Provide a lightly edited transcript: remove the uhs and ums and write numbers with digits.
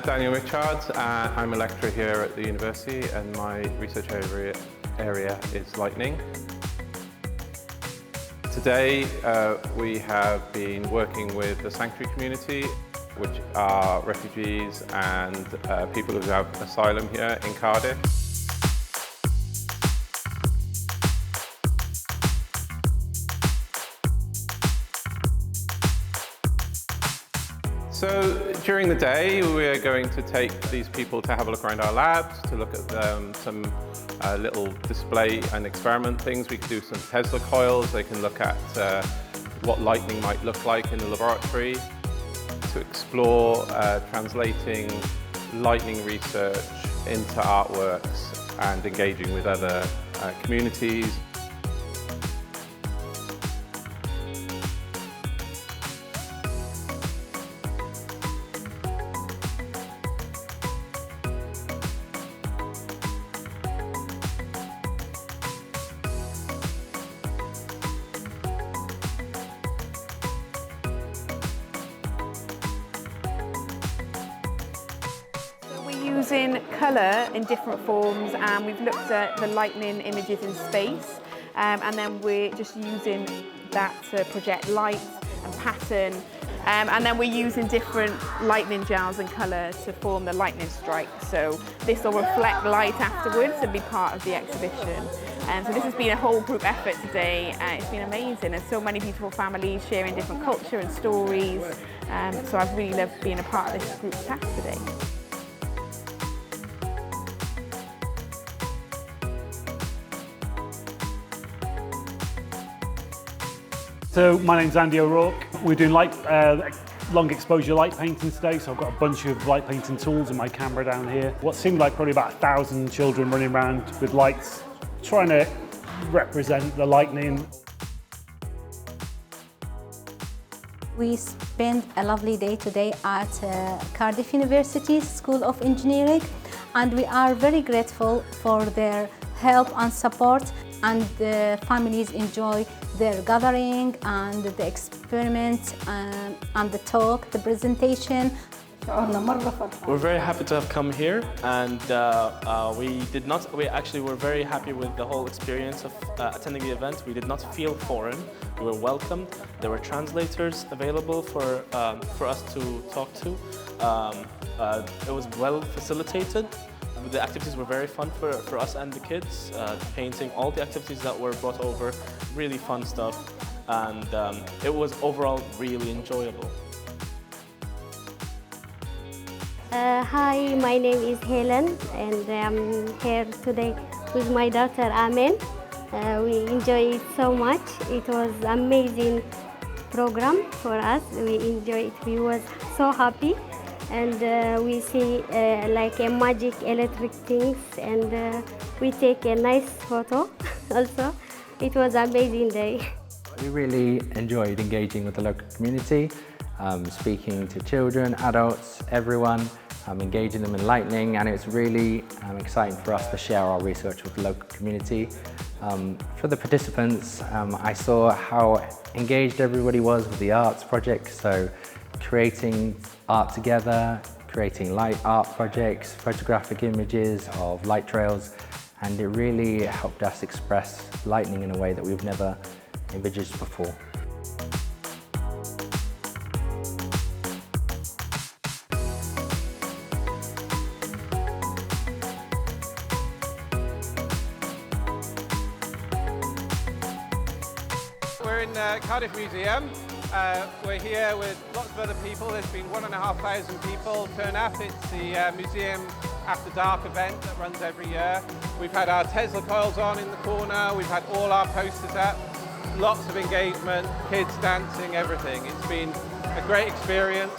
Daniel Richards. I'm a lecturer here at the university and my research area is lightning. Today we have been working with the sanctuary community, which are refugees and people who have asylum here in Cardiff. So during the day we're going to take these people to have a look around our labs, to look at some little display and experiment things. We can do some Tesla coils, they can look at what lightning might look like in the laboratory, to explore translating lightning research into artworks and engaging with other communities. Using colour in different forms, and we've looked at the lightning images in space, and then we're just using that to project light and pattern, and then we're using different lightning gels and colour to form the lightning strike. So this will reflect light afterwards and be part of the exhibition. So this has been a whole group effort today. It's been amazing. There's so many beautiful families sharing different culture and stories. So I've really loved being a part of this group task today. So my name's Andy O'Rourke. We're doing long exposure light painting today, so I've got a bunch of light painting tools and my camera down here. What seemed like probably about 1,000 children running around with lights, trying to represent the lightning. We spent a lovely day today at Cardiff University School of Engineering, and we are very grateful for their help and support, and the families enjoy their gathering and the experiment and the talk, the presentation. We're very happy to have come here, and we actually were very happy with the whole experience of attending the event. We did not feel foreign. We were welcomed. There were translators available for us to talk to. It was well facilitated. The activities were very fun for us and the kids. Painting, all the activities that were brought over, really fun stuff, and it was overall really enjoyable. Hi, my name is Helen, and I'm here today with my daughter Amen. We enjoyed it so much. It was an amazing program for us. We enjoyed it. We was so happy. And we see like a magic electric things, and we take a nice photo also. It was an amazing day. We really enjoyed engaging with the local community, speaking to children, adults, everyone, engaging them in lightning, and it's really exciting for us to share our research with the local community. For the participants, I saw how engaged everybody was with the arts project, so creating art together, creating light art projects, photographic images of light trails, and it really helped us express lightning in a way that we've never envisaged before. We're in Cardiff Museum. We're here with lots of other people. There's been 1,500 people turn up. It's the museum After Dark event that runs every year. We've had our Tesla coils on in the corner. We've had all our posters up. Lots of engagement, kids dancing, everything. It's been a great experience.